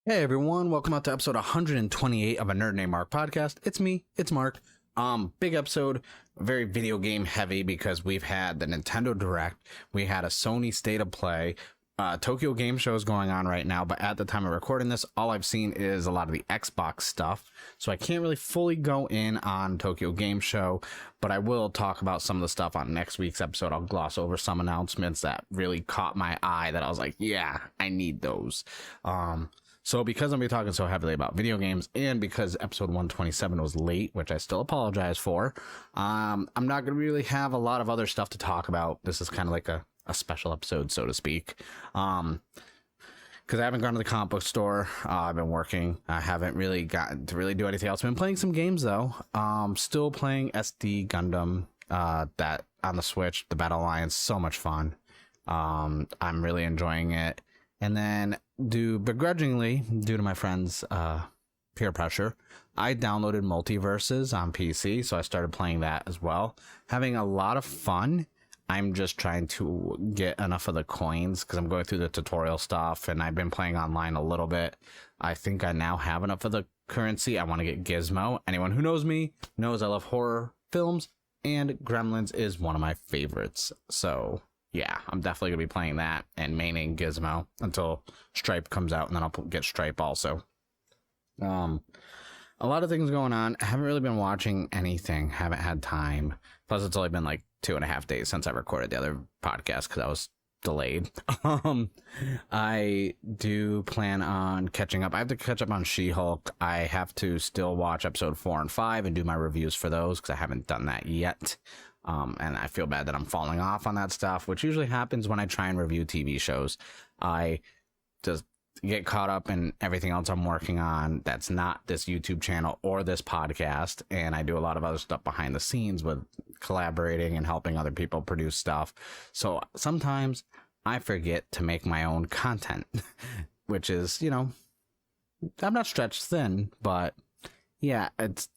Hey everyone, welcome out to episode 128 of a Nerd Named Mark podcast. It's me, it's Mark. Big episode, very video game heavy because we've had the Nintendo Direct, we had a Sony State of Play, Tokyo Game Show is going on right now, but at the time of recording this, all I've seen is a lot of the Xbox stuff, so I can't really fully go in on Tokyo Game Show, but I will talk about some of the stuff on next week's episode. I'll gloss over some announcements that really caught my eye that I was like, yeah, I need those. So because I'm going to be talking so heavily about video games, and because episode 127 was late, which I still apologize for, I'm not going to really have a lot of other stuff to talk about. This is kind of like a special episode, so to speak. Because I haven't gone to the comic book store. I've been working. I haven't really gotten to really do anything else. I've been playing some games, though. Still playing SD Gundam, that on the Switch, the Battle Alliance. So much fun. I'm really enjoying it. And then, begrudgingly, due to my friends' peer pressure, I downloaded Multiverses on PC, so I started playing that as well. Having a lot of fun. I'm just trying to get enough of the coins because I'm going through the tutorial stuff, and I've been playing online a little bit. I think I now have enough of the currency. I want to get Gizmo. Anyone who knows me knows I love horror films, and Gremlins is one of my favorites. So yeah, I'm definitely going to be playing that and maining Gizmo until Stripe comes out, and then I'll get Stripe also. A lot of things going on. I haven't really been watching anything. Haven't had time. Plus, it's only been like 2.5 days since I recorded the other podcast because I was delayed. I do plan on catching up. I have to catch up on She-Hulk. I have to still watch episode 4 and 5 and do my reviews for those because I haven't done that yet. And I feel bad that I'm falling off on that stuff, which usually happens when I try and review TV shows. I just get caught up in everything else I'm working on that's not this YouTube channel or this podcast, and I do a lot of other stuff behind the scenes with collaborating and helping other people produce stuff. So sometimes I forget to make my own content, which is, I'm not stretched thin, but yeah, it's,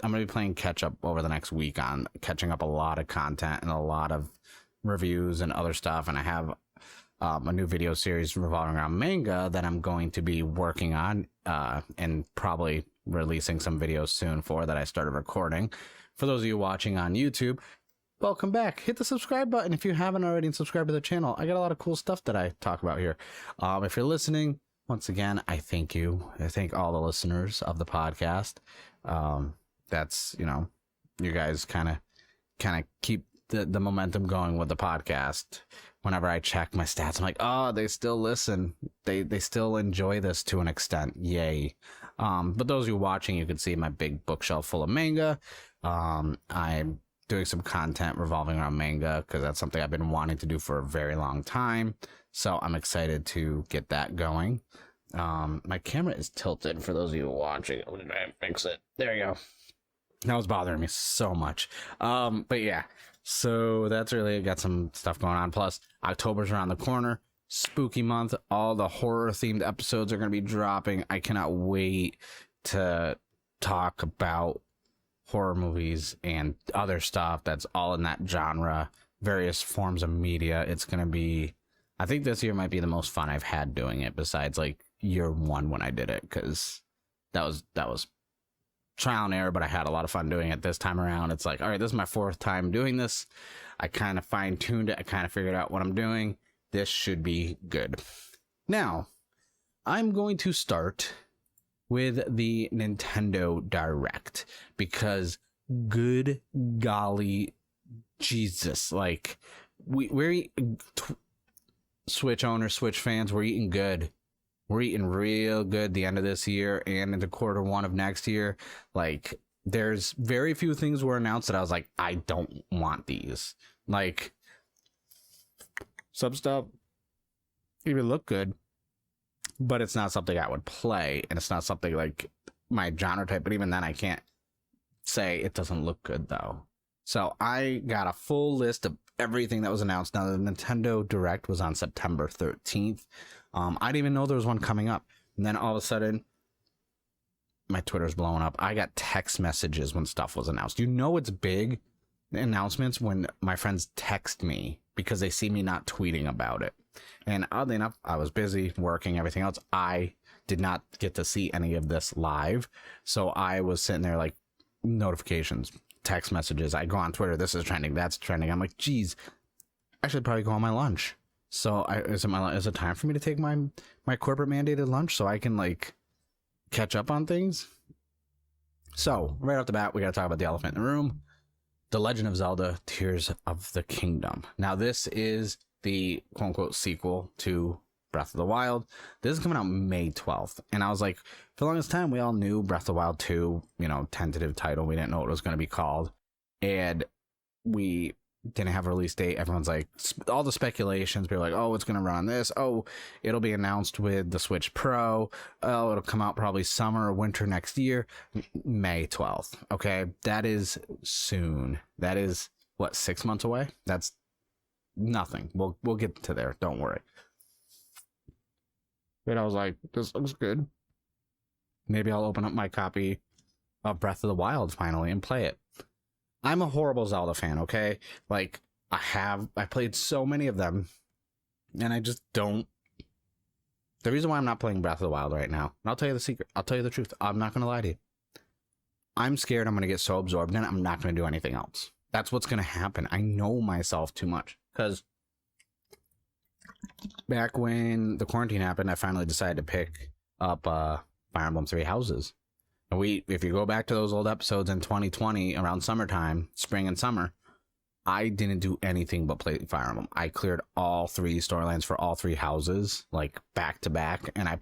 I'm going to be playing catch up over the next week on catching up a lot of content and a lot of reviews and other stuff. And I have a new video series revolving around manga that I'm going to be working on and probably releasing some videos soon for that I started recording. For those of you watching on YouTube, welcome back. Hit the subscribe button if you haven't already and subscribe to the channel. I got a lot of cool stuff that I talk about here. If you're listening, once again, I thank you. I thank all the listeners of the podcast. That's, you guys kind of keep the momentum going with the podcast. Whenever I check my stats, I'm like, oh, they still listen. They still enjoy this to an extent. Yay. But those of you watching, you can see my big bookshelf full of manga. I'm doing some content revolving around manga because that's something I've been wanting to do for a very long time. So I'm excited to get that going. My camera is tilted for those of you watching. I'm gonna fix it. There you go. That was bothering me so much. But yeah. So that's really got some stuff going on. Plus, October's around the corner. Spooky month. All the horror-themed episodes are going to be dropping. I cannot wait to talk about horror movies and other stuff that's all in that genre. Various forms of media. It's going to be... I think this year might be the most fun I've had doing it besides, like, year one when I did it. Because that was trial and error, but I had a lot of fun doing it this time around. It's like, all right, this is my 4th time doing this. I kind of fine-tuned it. I kind of figured out what I'm doing. This should be good. Now, I'm going to start with the Nintendo Direct because good golly Jesus, like we're Switch owners, Switch fans, we're eating good. We're eating real good the end of this year and into Q1 of next year. Like, there's very few things were announced that I was like, I don't want these. Like, some stuff even look good, but it's not something I would play, and it's not something like my genre type. But even then, I can't say it doesn't look good, though. So I got a full list of everything that was announced. Now, the Nintendo Direct was on September 13th. I didn't even know there was one coming up. And then all of a sudden, my Twitter's blowing up. I got text messages when stuff was announced. It's big announcements when my friends text me because they see me not tweeting about it. And oddly enough, I was busy working, everything else. I did not get to see any of this live. So I was sitting there like notifications, text messages. I go on Twitter. This is trending. That's trending. I'm like, geez, I should probably go on my lunch. So is it time for me to take my corporate mandated lunch so I can like catch up on things? So right off the bat, we got to talk about the elephant in the room. The Legend of Zelda Tears of the Kingdom. Now, this is the quote-unquote sequel to Breath of the Wild. This is coming out May 12th. And I was like, for the longest time, we all knew Breath of the Wild 2, tentative title. We didn't know what it was going to be called. And we didn't have a release date. Everyone's like, all the speculations, people were like, oh, it's going to run on this. Oh, it'll be announced with the Switch Pro. Oh, it'll come out probably summer or winter next year. May 12th. Okay. That is soon. That is what, 6 months away? That's nothing. We'll get to there. Don't worry. But I was like, this looks good. Maybe I'll open up my copy of Breath of the Wild finally and play it. I'm a horrible Zelda fan, okay? Like, I played so many of them, and I just don't. The reason why I'm not playing Breath of the Wild right now, and I'll tell you the secret, I'll tell you the truth, I'm not going to lie to you. I'm scared I'm going to get so absorbed in it, I'm not going to do anything else. That's what's going to happen. I know myself too much, because back when the quarantine happened, I finally decided to pick up Fire Emblem Three Houses. And if you go back to those old episodes in 2020, around summertime, spring and summer, I didn't do anything but play Fire Emblem. I cleared all 3 storylines for all 3 houses, like back to back, and I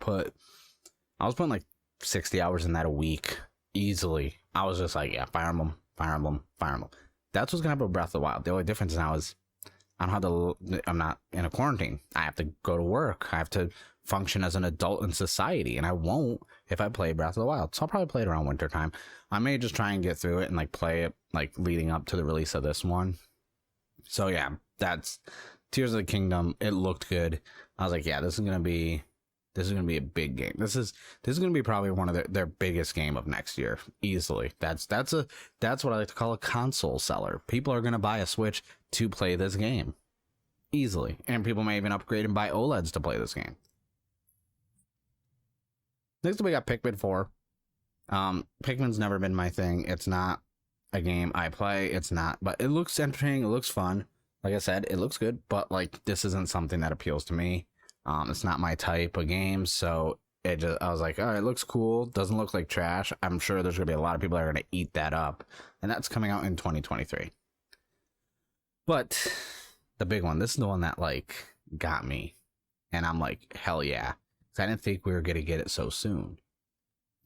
was putting like 60 hours in that a week, easily. I was just like, yeah, Fire Emblem, Fire Emblem, Fire Emblem. That's what's gonna happen with Breath of the Wild. The only difference now is I'm not in a quarantine. I have to go to work. I have to function as an adult in society, and I won't if I play Breath of the Wild. So I'll probably play it around winter time. I may just try and get through it and like play it like leading up to the release of this one. So yeah, that's Tears of the Kingdom. It looked good. I was like, yeah, this is gonna be a big game. This is gonna be probably one of their biggest game of next year, easily. That's what I like to call a console seller. People are gonna buy a Switch to play this game easily, and people may even upgrade and buy OLEDs to play this game. Next we got Pikmin 4. Pikmin's never been my thing. It's not a game I play. It's not, but it looks entertaining. It looks fun. Like I said, it looks good, but like this isn't something that appeals to me. It's not my type of game, so I was like, all right, it looks cool. Doesn't look like trash. I'm sure there's gonna be a lot of people that are gonna eat that up, and that's coming out in 2023. But the big one, this is the one that like got me, and I'm like, hell yeah. I didn't think we were going to get it so soon.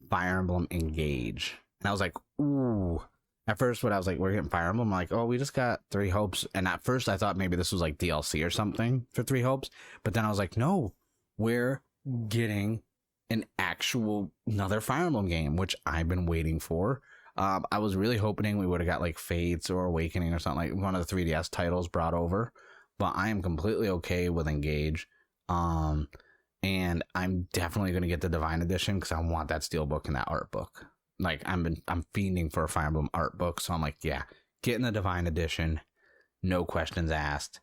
Fire Emblem Engage. And I was like, ooh. At first, when I was like, we're getting Fire Emblem, I'm like, oh, we just got 3 Hopes. And at first, I thought maybe this was like DLC or something for 3 Hopes. But then I was like, no, we're getting an actual another Fire Emblem game, which I've been waiting for. I was really hoping we would have got like Fates or Awakening or something, like one of the 3DS titles brought over. But I am completely okay with Engage. And I'm definitely going to get the Divine Edition because I want that Steelbook and that art book. Like, I'm fiending for a Fire Emblem art book. So I'm like, yeah, getting the Divine Edition. No questions asked.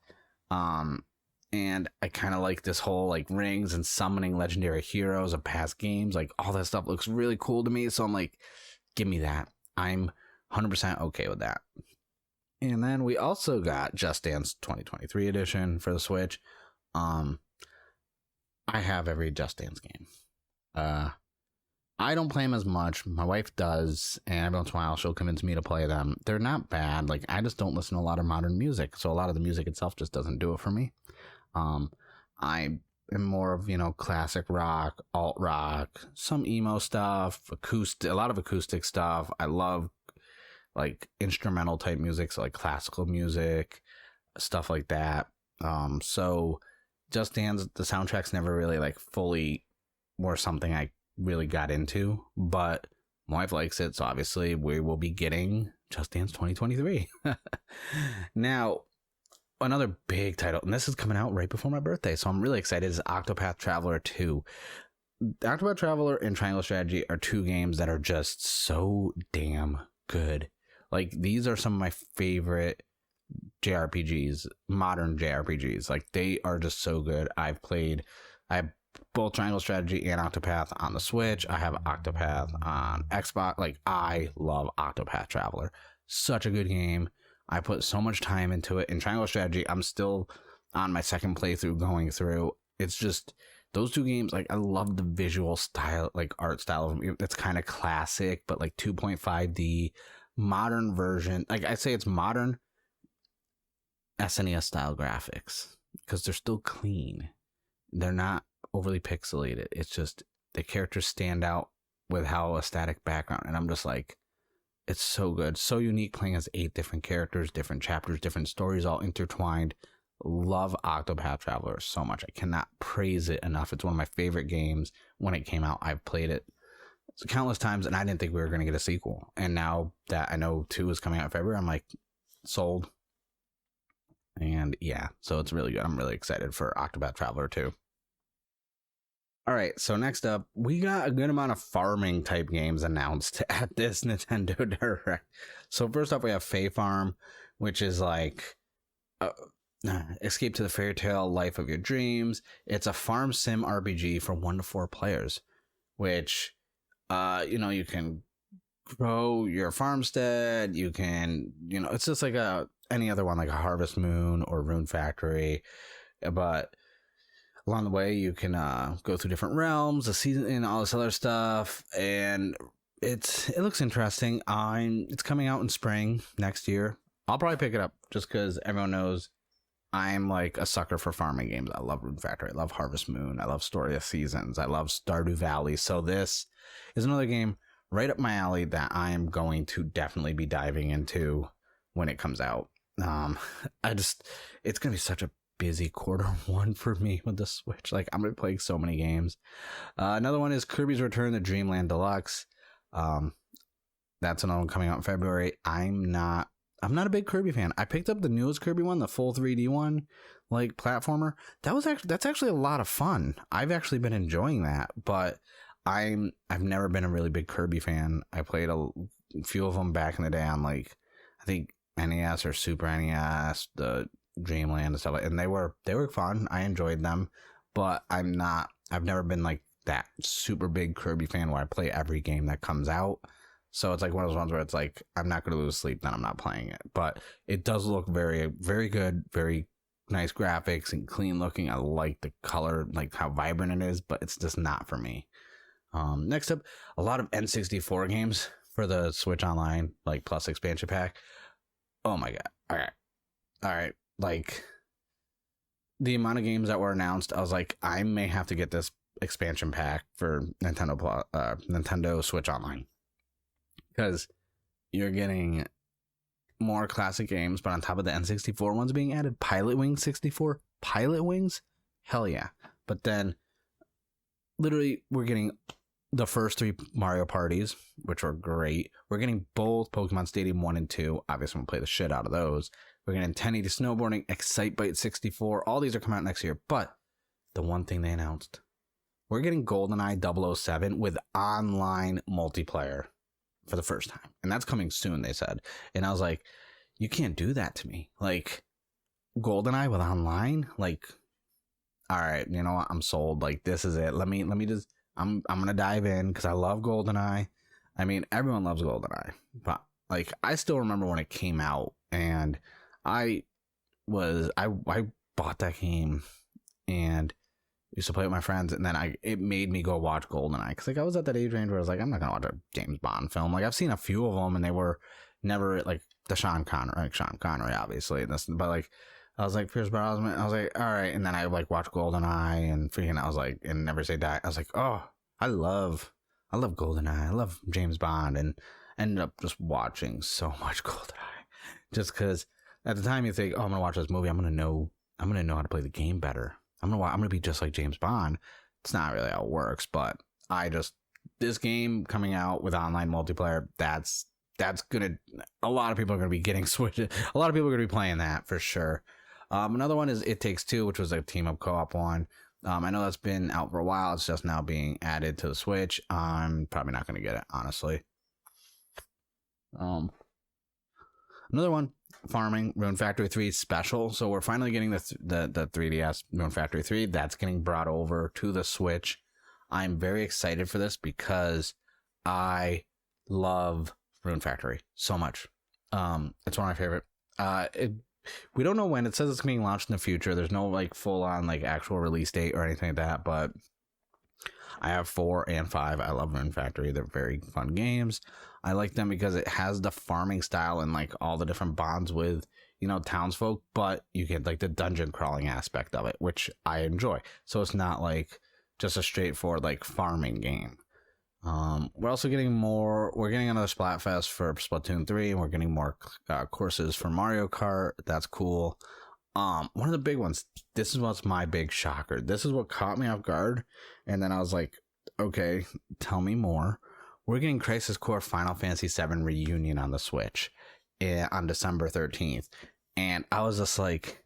And I kind of like this whole, like, rings and summoning legendary heroes of past games. Like, all that stuff looks really cool to me. So I'm like, give me that. I'm 100% okay with that. And then we also got Just Dance 2023 edition for the Switch. I have every Just Dance game. I don't play them as much. My wife does, and every once in a while she'll convince me to play them. They're not bad. Like, I just don't listen to a lot of modern music, so a lot of the music itself just doesn't do it for me. I am more of, classic rock, alt rock, some emo stuff, a lot of acoustic stuff. I love like instrumental type music, so like classical music, stuff like that. So Just Dance, the soundtracks never really like fully were something I really got into, but my wife likes it, so obviously we will be getting Just Dance 2023. Now, another big title, and this is coming out right before my birthday, so I'm really excited, is Octopath Traveler 2. Octopath Traveler and Triangle Strategy are 2 games that are just so damn good. Like, these are some of my favorite JRPGs, modern JRPGs. Like, they are just so good. I have both Triangle Strategy and Octopath on the Switch. I have Octopath on Xbox. Like, I love Octopath Traveler. Such a good game. I put so much time into it. In Triangle Strategy, I'm still on my second playthrough going through. It's just those two games. Like, I love the visual style, like art style of them. It's kind of classic, but like 2.5D modern version. Like, I say it's modern SNES style graphics because they're still clean. They're not overly pixelated. It's just the characters stand out with how a static background, and I'm just like, it's so good, so unique, playing as 8 different characters, different chapters, different stories, all intertwined. Love Octopath Traveler so much. I cannot praise it enough. It's one of my favorite games. When it came out, I've played it countless times, and I didn't think we were going to get a sequel. And now that I know 2 is coming out in February, I'm like, sold. And yeah, so it's really good. I'm really excited for Octopath Traveler 2. All right, so next up, we got a good amount of farming type games announced at this Nintendo Direct. So first up, we have Fae Farm, which is like escape to the fairy tale life of your dreams. It's a farm sim RPG for 1 to 4 players, which you can grow your farmstead. You can, it's just like any other one, like a Harvest Moon or Rune Factory, but along the way you can go through different realms, the season, and all this other stuff, and it looks interesting. It's coming out in spring next year. I'll probably pick it up just because everyone knows I'm like a sucker for farming games. I love Rune Factory, I love Harvest Moon, I love Story of Seasons, I love Stardew Valley. So this is another game right up my alley that I am going to definitely be diving into when it comes out. It's gonna be such a busy Q1 for me with the Switch. Like, I'm gonna be playing so many games. Another one is Kirby's Return to Dreamland Deluxe. That's another one coming out in February. I'm not a big Kirby fan. I picked up the newest Kirby one, the full 3D one, like platformer. That's actually a lot of fun. I've actually been enjoying that, but I've never been a really big Kirby fan. I played a few of them back in the day on, like, I think NES or Super NES, the Dreamland and stuff, and they were fun. I enjoyed them, but I've never been like that super big Kirby fan where I play every game that comes out. So it's like one of those ones where it's like, I'm not going to lose sleep, then I'm not playing it. But it does look very, very good, very nice graphics and clean looking. I like the color, like how vibrant it is, but it's just not for me. Next up, a lot of N64 games for the Switch Online, like plus expansion pack. Oh my god. All right. Like, the amount of games that were announced, I was like, I may have to get this expansion pack for Nintendo Switch Online, because you're getting more classic games, but on top of the N64 ones being added, Pilot Wings 64, Pilot Wings, hell yeah. But then literally we're getting the first 3 Mario parties, which were great. We're getting both Pokemon Stadium 1 and 2. Obviously, I'm going to play the shit out of those. We're getting 1080 Snowboarding, Excitebike 64. All these are coming out next year. But the one thing they announced, we're getting GoldenEye 007 with online multiplayer for the first time. And that's coming soon, they said. And I was like, you can't do that to me. Like, GoldenEye with online? Like, all right, you know what? I'm sold. Like, this is it. Let me just... I'm gonna dive in because I love GoldenEye. I mean, everyone loves GoldenEye, but like, I still remember when it came out, and I bought that game and used to play with my friends, and then it made me go watch GoldenEye, because like I was at that age range where I was like, I'm not gonna watch a James Bond film. Like, I've seen a few of them, and they were never like the Sean Connery, obviously, but like, I was like, Pierce Brosnan. I was like, all right. And then I like watched GoldenEye and freaking, I was like, and Never Say Die. I was like, oh, I love GoldenEye. I love James Bond, and ended up just watching so much GoldenEye, just because at the time you think, oh, I'm gonna watch this movie. I'm gonna know how to play the game better. I'm gonna be just like James Bond. It's not really how it works, but this game coming out with online multiplayer, that's gonna, a lot of people are gonna be getting switched. A lot of people are gonna be playing that for sure. Another one is It Takes Two, which was a team up co-op one. I know that's been out for a while. It's just now being added to the Switch. I'm probably not going to get it, honestly. Another one farming, Rune Factory 3 special. So we're finally getting the 3DS Rune Factory 3. That's getting brought over to the Switch. I'm very excited for this because I love Rune Factory so much. It's one of my favorite. We don't know when. It says it's being launched in the future. There's no like full on like actual release date or anything like that, but I have 4 and 5. I love Rune Factory. They're very fun games. I like them because it has the farming style and like all the different bonds with, townsfolk, but you get like the dungeon crawling aspect of it, which I enjoy. So it's not like just a straightforward like farming game. We're also getting we're getting another Splatfest for Splatoon 3, and we're getting more courses for Mario Kart. That's cool. One of the big ones, this is what's my big shocker. This is what caught me off guard. And then I was like, okay, tell me more. We're getting Crisis Core Final Fantasy VII Reunion on the Switch on December 13th. And I was just like,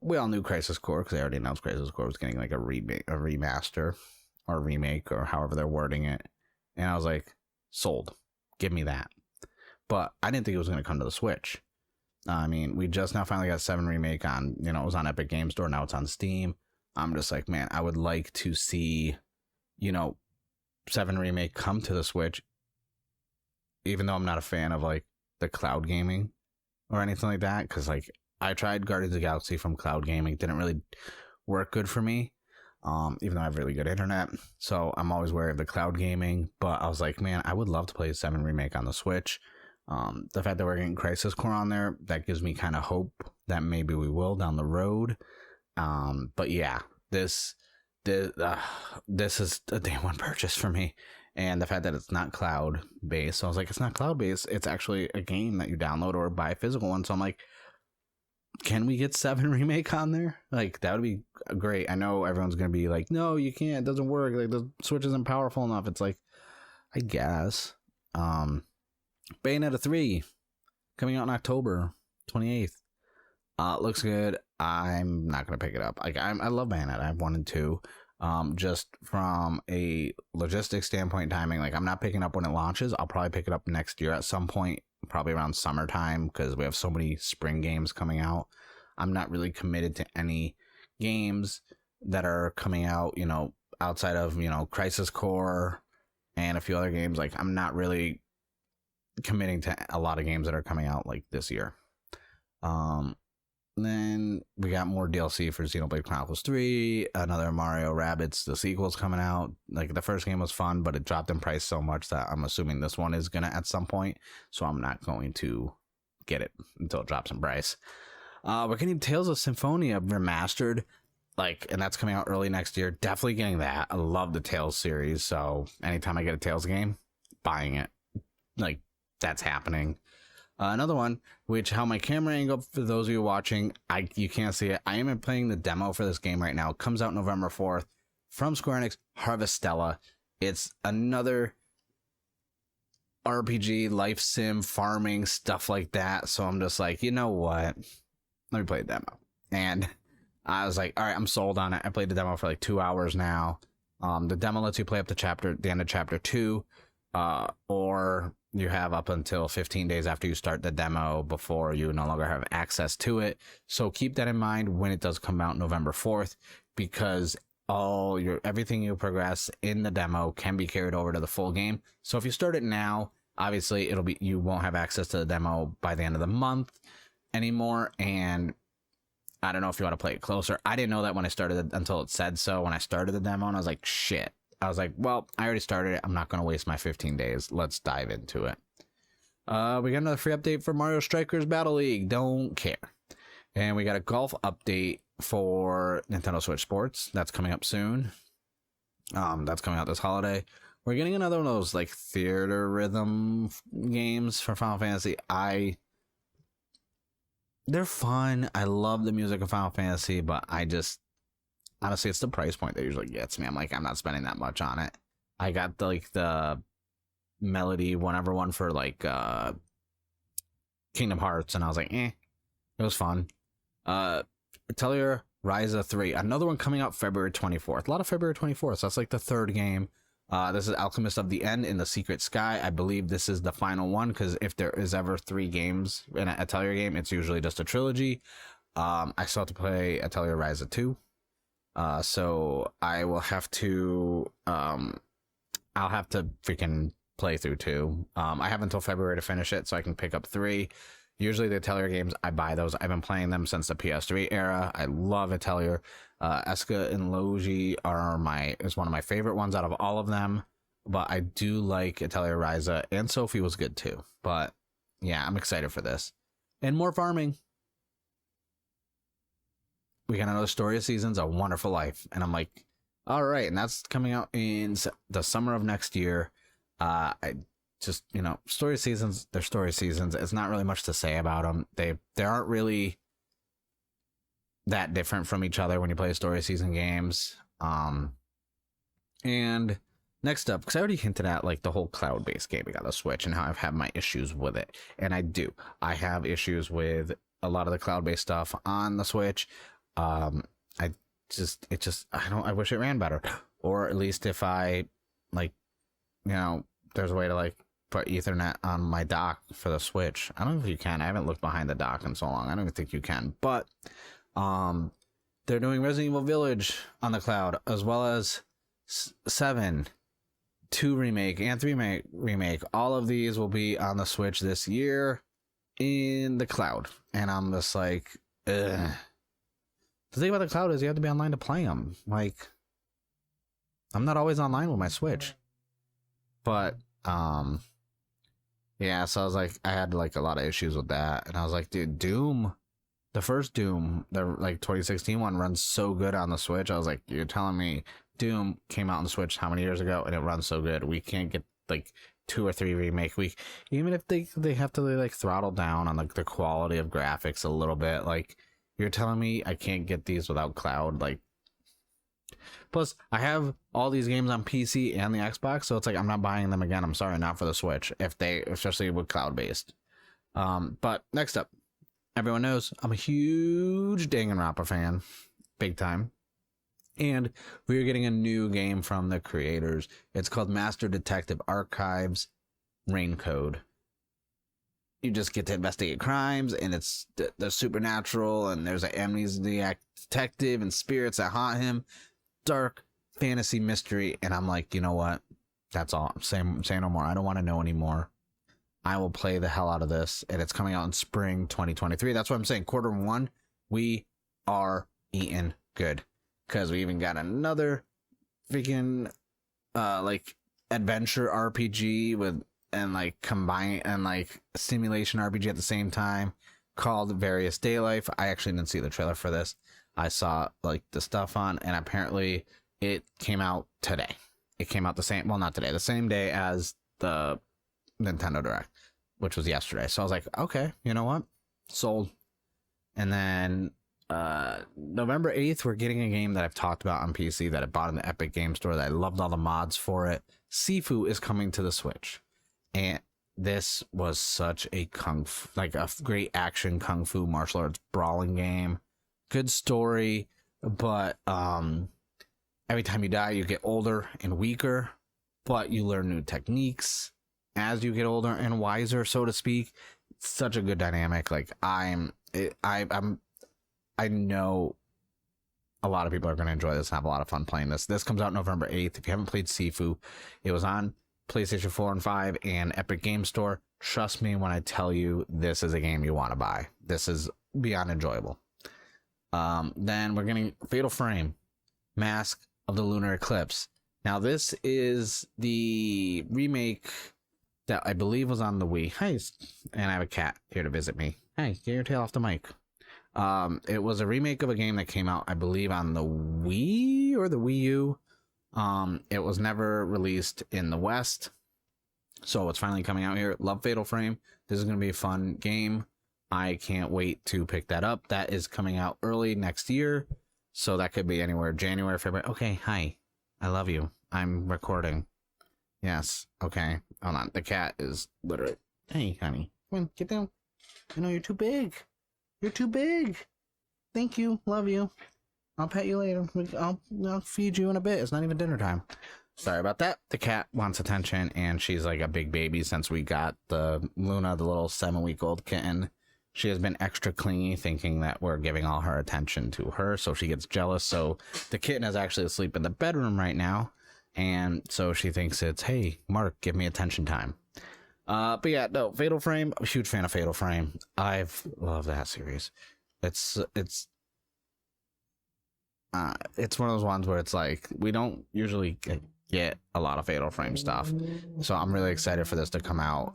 we all knew Crisis Core because they already announced Crisis Core was getting like a remaster or remake or however they're wording it. And I was like, sold. Give me that. But I didn't think it was going to come to the Switch. I mean, we just now finally got 7 Remake on, it was on Epic Game Store. Now it's on Steam. I'm just like, man, I would like to see, 7 Remake come to the Switch. Even though I'm not a fan of like the cloud gaming or anything like that. Because like I tried Guardians of the Galaxy from cloud gaming. Didn't really work good for me. Even though I have really good internet. So I'm always wary of the cloud gaming. But I was like, man, I would love to play 7 Remake on the Switch. The fact that we're getting Crisis Core on there, that gives me kind of hope that maybe we will down the road. But yeah, this is a day one purchase for me. And the fact that it's not cloud based, so I was like, it's not cloud based. It's actually a game that you download or buy a physical one. So I'm like, can we get 7 Remake on there? Like, that would be great. I know everyone's going to be like, no, you can't. It doesn't work. Like, the Switch isn't powerful enough. It's like, I guess. Bayonetta 3 coming out on October 28th. Looks good. I'm not going to pick it up. Like, I love Bayonetta. I have 1 and 2. Just from a logistics standpoint, timing, like, I'm not picking up when it launches. I'll probably pick it up next year at some point, probably around summertime, because we have so many spring games coming out. I'm not really committed to any games that are coming out, outside of, Crisis Core and a few other games. Like, I'm not really committing to a lot of games that are coming out like this year. Then we got more DLC for Xenoblade Chronicles 3, another Mario Rabbids, the sequel's coming out. Like, the first game was fun, but it dropped in price so much that I'm assuming this one is gonna at some point, so I'm not going to get it until it drops in price. We're getting Tales of Symphonia remastered, and that's coming out early next year. Definitely getting that. I love the Tales series, so anytime I get a Tales game, buying it. Like, that's happening. Another one, which how my camera angle, for those of you watching, you can't see it. I am playing the demo for this game right now. It comes out November 4th from Square Enix, Harvestella. It's another RPG, life sim, farming, stuff like that. So I'm just like, you know what? Let me play the demo. And I was like, all right, I'm sold on it. I played the demo for like 2 hours now. The demo lets you play up to the end of chapter 2, or you have up until 15 days after you start the demo before you no longer have access to it. So keep that in mind when it does come out November 4th, because everything you progress in the demo can be carried over to the full game. So if you start it now, obviously you won't have access to the demo by the end of the month anymore. And I don't know if you want to play it closer. I didn't know that when I started it until it said so when I started the demo, and I was like, shit. I was like, well, I already started it. I'm not going to waste my 15 days. Let's dive into it. We got another free update for Mario Strikers Battle League. Don't care. And we got a golf update for Nintendo Switch Sports. That's coming up soon. That's coming out this holiday. We're getting another one of those like theater rhythm games for Final Fantasy. They're fun. I love the music of Final Fantasy, but honestly, it's the price point that usually gets me. I'm like, I'm not spending that much on it. I got the Melody whatever one for Kingdom Hearts, and I was like, it was fun. Atelier Ryza 3, another one coming out February 24th. A lot of February 24th. So that's like the third game This is Alchemist of the End in the Secret Sky. I believe this is the final one, because if there is ever 3 games in an Atelier game, it's usually just a trilogy. I still have to play Atelier Ryza 2. So I will have to, I'll have to freaking play through 2. I have until February to finish it, so I can pick up 3. Usually the Atelier games, I buy those. I've been playing them since the PS3 era. I love Atelier. Eska and Logi is one of my favorite ones out of all of them. But I do like Atelier Ryza, and Sophie was good too. But yeah, I'm excited for this. And more farming. We got another Story of Seasons, A Wonderful Life. And I'm like, all right. And that's coming out in the summer of next year. I just, Story Seasons, they're Story Seasons. It's not really much to say about them. They aren't really that different from each other when you play Story Season games. And next up, because I already hinted at like the whole cloud-based gaming on the Switch and how I've had my issues with it. And I have issues with a lot of the cloud-based stuff on the Switch. I wish it ran better. Or at least if I there's a way to like put Ethernet on my dock for the Switch. I don't know if you can. I haven't looked behind the dock in so long. I don't even think you can. But they're doing Resident Evil Village on the cloud, as well as 7, 2 remake, and 3 remake. All of these will be on the Switch this year in the cloud. And I'm just like, ugh. The thing about the cloud is you have to be online to play them. Like, I'm not always online with my Switch. But yeah, so I was like, I had like a lot of issues with that. And I was like, dude, Doom, the first Doom, the like 2016 one, runs so good on the Switch. I was like, you're telling me Doom came out on the Switch how many years ago and it runs so good? We can't get like 2 or 3 remake even if they have to like throttle down on like the quality of graphics a little bit. Like, you're telling me I can't get these without cloud? Like, plus I have all these games on PC and the Xbox, so it's like I'm not buying them again. I'm sorry, not for the Switch, especially with cloud based. But next up, everyone knows I'm a huge Danganronpa fan, big time, and we are getting a new game from the creators. It's called Master Detective Archives Rain Code. You just get to investigate crimes, and it's the supernatural, and there's an amnesiac detective and spirits that haunt him. Dark fantasy mystery, and I'm like, you know what? That's all. Say no more. I don't want to know anymore. I will play the hell out of this, and it's coming out in spring 2023. That's what I'm saying. Q1, we are eating good, because we even got another freaking like adventure RPG with combine and like simulation RPG at the same time called Various Daylife. I actually didn't see the trailer for this. I saw like the stuff on, and apparently it came out today. It came out the same day as the Nintendo Direct, which was yesterday. So I was like, okay, you know what? Sold. And then November 8th, we're getting a game that I've talked about on PC that I bought in the Epic Game Store that I loved all the mods for it. Sifu is coming to the Switch. And this was such a a great action kung fu martial arts brawling game. Good story, but every time you die, you get older and weaker, but you learn new techniques as you get older and wiser, so to speak. It's such a good dynamic. Like I know a lot of people are going to enjoy this and have a lot of fun playing this. This comes out November 8th. If you haven't played Sifu, it was on PlayStation 4 and 5 and Epic Game Store. Trust me when I tell you this is a game you want to buy. This is beyond enjoyable. Then we're getting Fatal Frame, Mask of the Lunar Eclipse. Now this is the remake that I believe was on the Wii. Hi, and I have a cat here to visit me. Hey, get your tail off the mic. It was a remake of a game that came out, I believe, on the Wii or the Wii U. It was never released in the West, so it's finally coming out here. Love Fatal Frame. This is going to be a fun game. I can't wait to pick that up. That is coming out early next year, so that could be anywhere January, February. Okay, hi. I love you. I'm recording. Yes. Okay. Hold on. The cat is literally... Hey, honey. Come on, get down. I know you're too big. You're too big. Thank you. Love you. I'll pet you later. I'll feed you in a bit. It's not even dinner time. Sorry about that. The cat wants attention, and she's like a big baby since we got the Luna, the little 7-week-old kitten. She has been extra clingy, thinking that we're giving all her attention to her, so she gets jealous. So the kitten is actually asleep in the bedroom right now, and so she thinks it's, hey, Mark, give me attention time. But yeah, no, Fatal Frame. I'm a huge fan of Fatal Frame. I've loved that series. It's one of those ones where it's like we don't usually get a lot of Fatal Frame stuff, so I'm really excited for this to come out.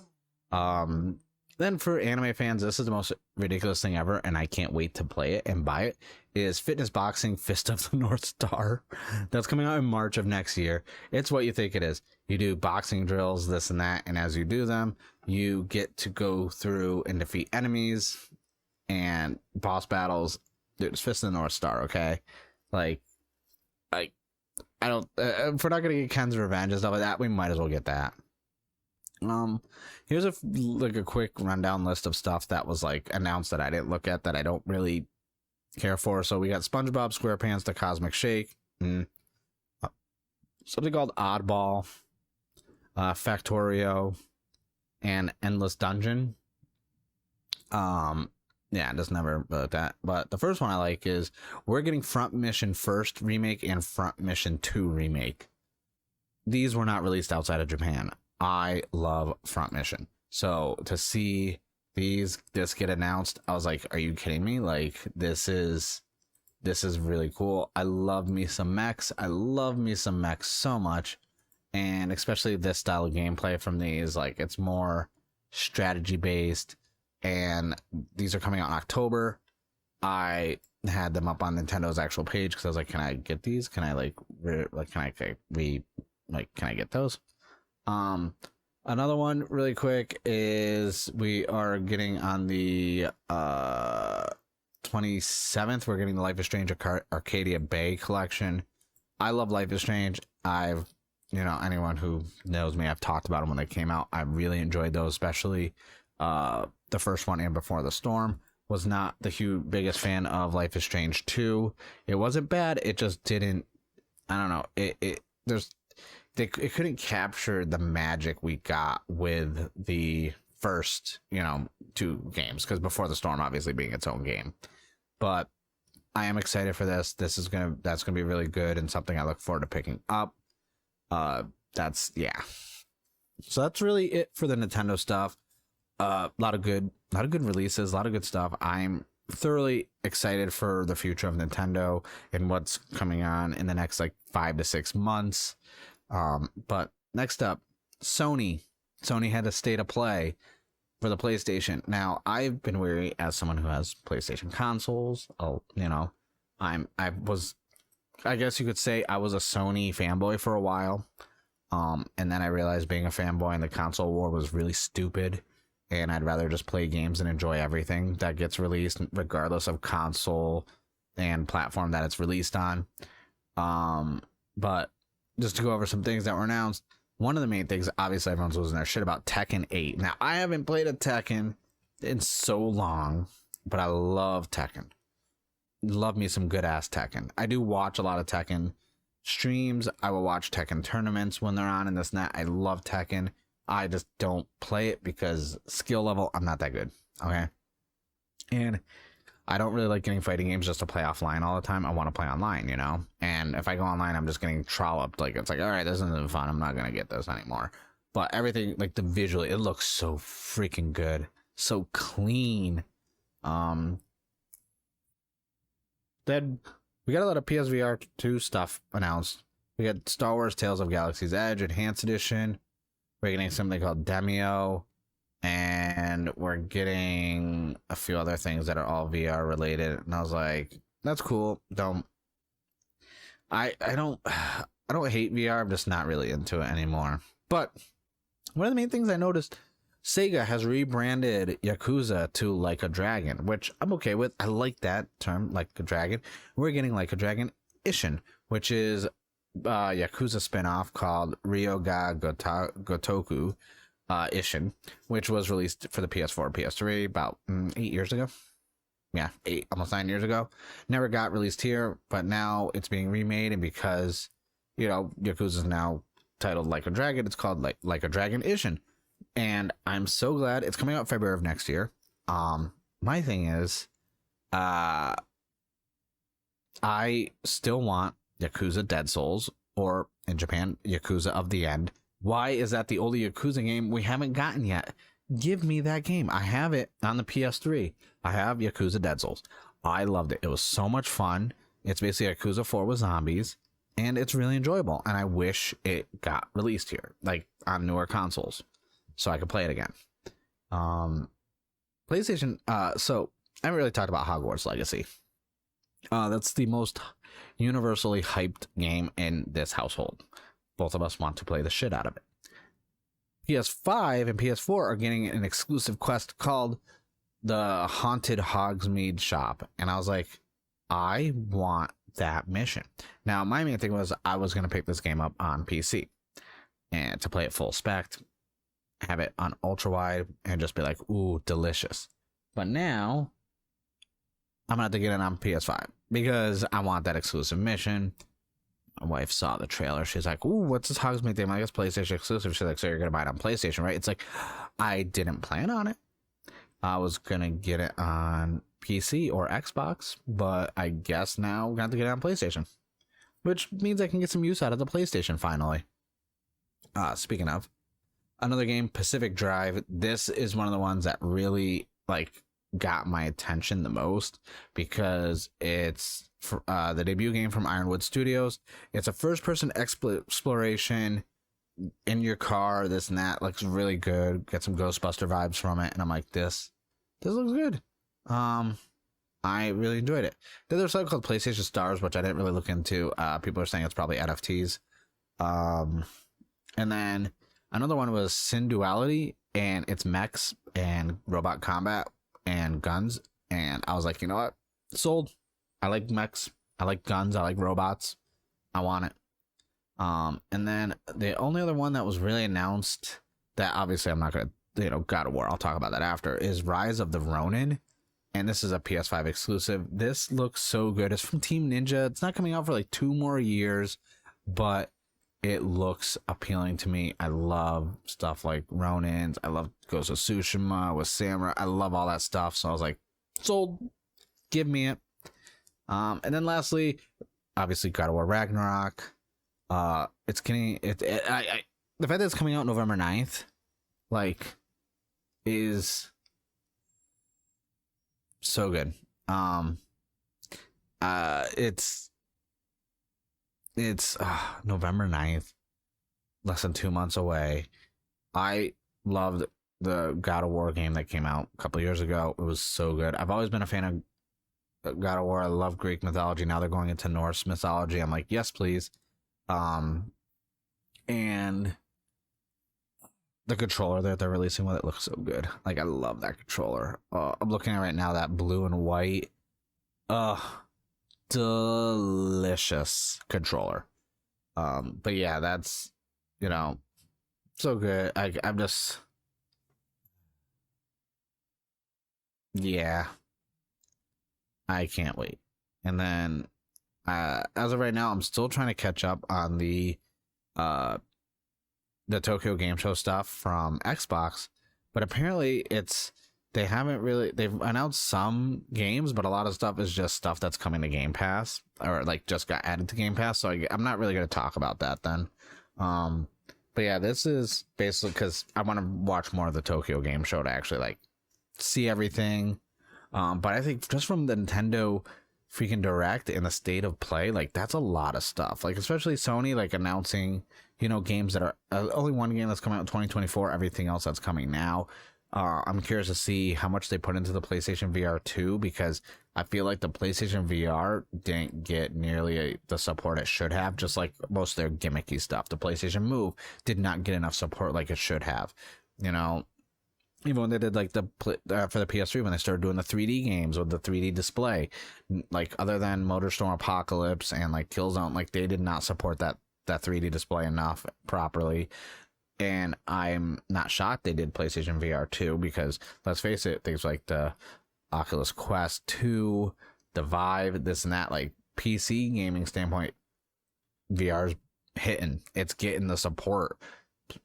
Then for anime fans, this is the most ridiculous thing ever, and I can't wait to play it and buy it, is Fitness Boxing Fist of the North Star. That's coming out in March of next year. It's what you think it is. You do boxing drills, this and that, and as you do them, you get to go through and defeat enemies and boss battles. Dude, it's Fist of the North Star, okay? Like, I don't, if we're not gonna get Ken's Revenge and stuff like that, we might as well get that. Here's a quick rundown list of stuff that was like announced that I didn't look at, that I don't really care for. So we got SpongeBob SquarePants: The Cosmic Shake, something called Oddball, Factorio, and Endless Dungeon. Yeah, just never that. But the first one I like is we're getting Front Mission First Remake and Front Mission 2 Remake. These were not released outside of Japan. I love Front Mission. So to see this get announced, I was like, are you kidding me? Like, this is really cool. I love me some mechs. I love me some mechs so much. And especially this style of gameplay from these, like, it's more strategy based. And these are coming out in October. I had them up on Nintendo's actual page because I was like, can I get these? Can I can I get those? Another one really quick is we are getting on the 27th, we're getting the Life is Strange Arcadia Bay collection. I love Life is Strange. Anyone who knows me, I've talked about them when they came out. I really enjoyed those, especially the first one and Before the Storm. Was not the biggest fan of Life is Strange 2. It wasn't bad. It just didn't, I don't know. It couldn't capture the magic we got with the first, 2 games, because Before the Storm obviously being its own game. But I am excited for this. That's gonna be really good and something I look forward to picking up. So that's really it for the Nintendo stuff. A lot of good releases, a lot of good stuff. I'm thoroughly excited for the future of Nintendo and what's coming on in the next 5 to 6 months. But next up, Sony had a state of play for the PlayStation. Now, I've been weary as someone who has PlayStation consoles. I guess you could say I was a Sony fanboy for a while. And then I realized being a fanboy in the console war was really stupid. And I'd rather just play games and enjoy everything that gets released, regardless of console and platform that it's released on. But just to go over some things that were announced, one of the main things, obviously everyone's losing their shit about Tekken 8. Now, I haven't played a Tekken in so long, but I love Tekken. Love me some good ass Tekken. I do watch a lot of Tekken streams. I will watch Tekken tournaments when they're on and this and that. I love Tekken. I just don't play it because skill level, I'm not that good. Okay. And I don't really like getting fighting games just to play offline all the time. I want to play online, And if I go online, I'm just getting trolloped. It's like, all right, this isn't fun. I'm not going to get this anymore. But everything, the visually, it looks so freaking good. So clean. Then we got a lot of PSVR 2 stuff announced. We got Star Wars Tales of Galaxy's Edge Enhanced Edition. We're getting something called Demio, and we're getting a few other things that are all VR related. And I was like, that's cool. I don't hate VR. I'm just not really into it anymore. But one of the main things I noticed, Sega has rebranded Yakuza to Like a Dragon, which I'm okay with. I like that term, Like a Dragon. We're getting Like a Dragon Ishin, which is Yakuza spinoff called Ryoga Gotoku Ishin, which was released for the PS4 PS3 about 8 years ago. Yeah, almost 9 years ago. Never got released here, but now it's being remade, and because Yakuza is now titled Like a Dragon. It's called Like a Dragon Ishin. And I'm so glad it's coming out February of next year. My thing is, I still want Yakuza Dead Souls, or in Japan, Yakuza of the End. Why is that the only Yakuza game we haven't gotten yet? Give me that game. I have it on the PS3. I have Yakuza Dead Souls. I loved it. It was so much fun. It's basically Yakuza 4 with zombies, and it's really enjoyable. And I wish it got released here, like on newer consoles, so I could play it again. PlayStation. So I haven't really talked about Hogwarts Legacy. That's the most universally hyped game in this household. Both of us want to play the shit out of it. PS5 and PS4 are getting an exclusive quest called the Haunted Hogsmeade Shop. And I was like, I want that mission. Now, my main thing was I was going to pick this game up on PC and to play it full spec, have it on ultra wide, and just be like, ooh, delicious. But now I'm going to have to get it on PS5 because I want that exclusive mission. My wife saw the trailer. She's like, ooh, what's this Hogsmeade thing? I guess PlayStation exclusive. She's like, so you're going to buy it on PlayStation, right? It's like, I didn't plan on it. I was going to get it on PC or Xbox, but I guess now we're going to have to get it on PlayStation, which means I can get some use out of the PlayStation finally. Speaking of, another game, Pacific Drive. This is one of the ones that really got my attention the most because it's the debut game from Ironwood Studios. It's a first-person exploration in your car. This and that looks really good. Get some Ghostbuster vibes from it, and I'm like, this looks good. I really enjoyed it. There's a site called PlayStation Stars, which I didn't really look into. People are saying it's probably NFTs. And then another one was Sin Duality, and it's mechs and robot combat and guns. And I was like, you know what? Sold. I like mechs. I like guns. I like robots. I want it. And then the only other one that was really announced that obviously I'm not going to, God of War, I'll talk about that after, is Rise of the Ronin. And this is a PS5 exclusive. This looks so good. It's from Team Ninja. It's not coming out for 2 more years, but it looks appealing to me. I love stuff like Ronins. I love Ghost of Tsushima with Samurai. I love all that stuff. So I was like, sold. Give me it. And then lastly, obviously God of War Ragnarok. It's getting the fact that it's coming out November 9th, is so good. It's November 9th, less than 2 months away. I loved the God of War game that came out a couple years ago. It was so good. I've always been a fan of God of War. I love Greek mythology. Now they're going into Norse mythology. I'm like, yes, please. And the controller that they're releasing with it looks so good. I love that controller. I'm looking at right now, that blue and white. Delicious controller. But yeah, that's, so good. I'm just, yeah, I can't wait. And then, as of right now, I'm still trying to catch up on the Tokyo Game Show stuff from Xbox, but apparently they've announced some games, but a lot of stuff is just stuff that's coming to Game Pass or just got added to Game Pass. So I'm not really going to talk about that then. But yeah, this is basically because I want to watch more of the Tokyo Game Show to actually see everything. But I think just from the Nintendo freaking Direct and the state of play, that's a lot of stuff. Especially Sony announcing, games that are only one game that's coming out in 2024. Everything else that's coming now. I'm curious to see how much they put into the PlayStation VR 2, because I feel like the PlayStation VR didn't get nearly the support it should have, just like most of their gimmicky stuff. The PlayStation Move did not get enough support like it should have. Even when they did for the PS3, when they started doing the 3D games with the 3D display, other than MotorStorm Apocalypse and Killzone, they did not support that 3D display enough properly. And I'm not shocked they did PlayStation VR 2, because let's face it, things like the Oculus Quest 2, the Vive, this and that, PC gaming standpoint, VR's hitting. It's getting the support.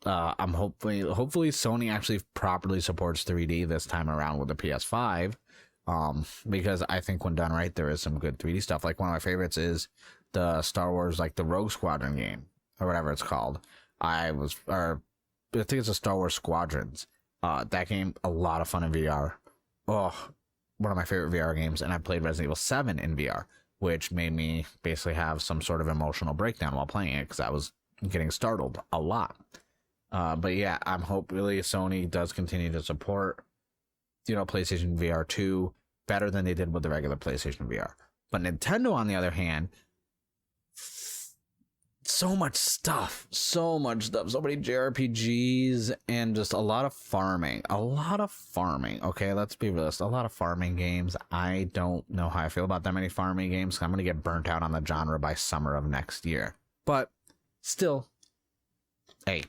I'm hopefully Sony actually properly supports 3D this time around with the PS5. Because I think when done right, there is some good 3D stuff. Like one of my favorites is the Star Wars, like the Rogue Squadron game or whatever it's called. I think it's a Star Wars Squadrons. That game, a lot of fun in VR. Oh, one of my favorite VR games. And I played Resident Evil 7 in VR, which made me basically have some sort of emotional breakdown while playing it because I was getting startled a lot. But yeah, I'm hopefully Sony does continue to support, PlayStation VR 2 better than they did with the regular PlayStation VR. But Nintendo, on the other hand, so much stuff, so many JRPGs, and just a lot of farming. Okay, let's be realistic. A lot of farming games. I don't know how I feel about that many farming games. I'm going to get burnt out on the genre by summer of next year. But still, hey,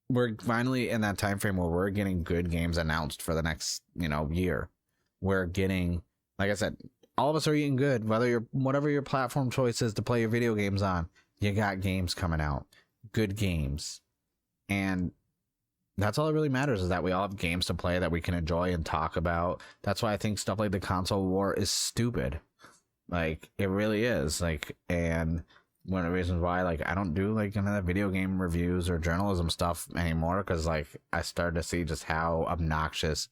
we're finally in that time frame where we're getting good games announced for the next, year. We're getting, like I said, all of us are eating good. Whatever your platform choice is to play your video games on, you got games coming out, good games, and that's all that really matters, is that we all have games to play that we can enjoy and talk about. That's why I think stuff like the console war is stupid. Like, it really is. Like, and one of the reasons why, like, I don't do like any video game reviews or journalism stuff anymore, because like I started to see just how obnoxious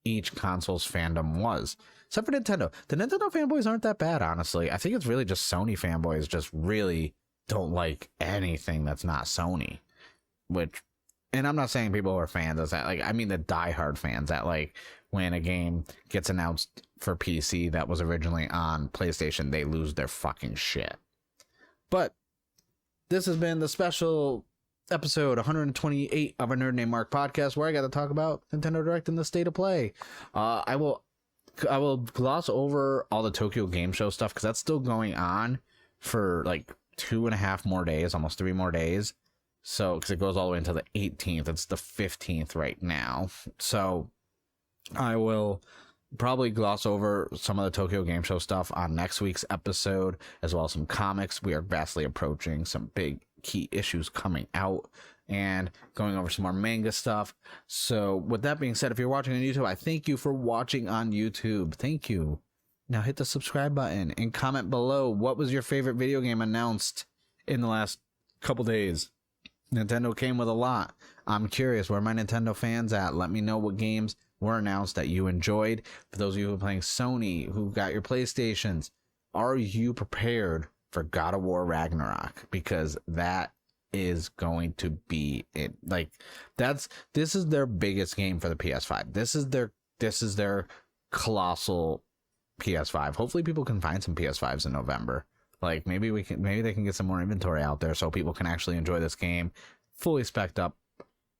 each console's fandom was. Except for Nintendo. The Nintendo fanboys aren't that bad, honestly. I think it's really just Sony fanboys just really don't like anything that's not Sony. And I'm not saying people who are fans of that. Like, I mean the diehard fans that, like, when a game gets announced for PC that was originally on PlayStation, they lose their fucking shit. But this has been the special episode 128 of a Nerd Named Mark podcast, where I got to talk about Nintendo Direct and the state of play. I will gloss over all the Tokyo Game Show stuff because that's still going on for like 2.5 more days, almost 3 more days. So, because it goes all the way until the 18th, it's the 15th right now. So, I will probably gloss over some of the Tokyo Game Show stuff on next week's episode, as well as some comics. We are vastly approaching some big key issues coming out and going over some more manga stuff. So with that being said, if you're watching on YouTube, I thank you for watching on YouTube. Thank you. Now hit the subscribe button and comment below, what was your favorite video game announced in the last couple days? Nintendo came with a lot. I'm curious, where are my Nintendo fans at? Let me know what games were announced that you enjoyed. For those of you who are playing Sony, who got your PlayStations, are you prepared for God of War Ragnarok? Because that is going to be it. Like, this is their biggest game for the PS5. This is their colossal PS5. Hopefully people can find some PS5s in November. Like, maybe they can get some more inventory out there so people can actually enjoy this game fully spec'd up.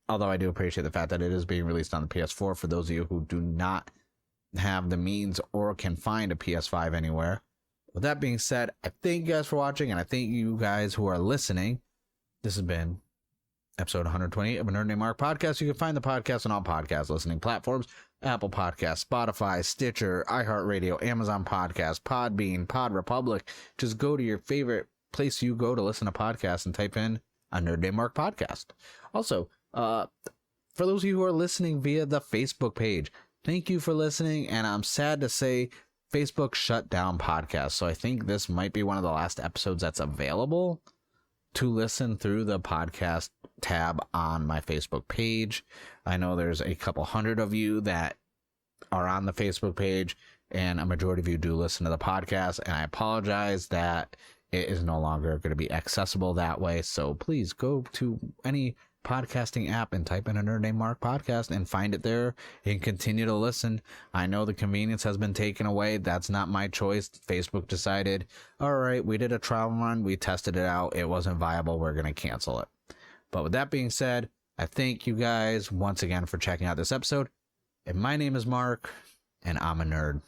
Although I do appreciate the fact that it is being released on the PS4 for those of you who do not have the means or can find a PS5 anywhere. With that being said, I thank you guys for watching, and I thank you guys who are listening. This has been episode 128 of a Nerd Named Mark podcast. You can find the podcast on all podcast listening platforms: Apple Podcasts, Spotify, Stitcher, iHeartRadio, Amazon Podcasts, Podbean, Pod Republic. Just go to your favorite place you go to listen to podcasts and type in a Nerd Named Mark podcast. Also, for those of you who are listening via the Facebook page, thank you for listening, and I'm sad to say Facebook shut down podcasts, so I think this might be one of the last episodes that's available to listen through the podcast tab on my Facebook page. I know there's a couple hundred of you that are on the Facebook page, and a majority of you do listen to the podcast, and I apologize that it is no longer going to be accessible that way. So please go to any podcasting app and type in a Nerd Named Mark podcast and find it there and continue to listen. I know the convenience has been taken away. That's not my choice. Facebook decided, all right, we did a trial run, we tested it out, it wasn't viable, we're going to cancel it. But with that being said, I thank you guys once again for checking out this episode. And my name is Mark, and I'm a nerd.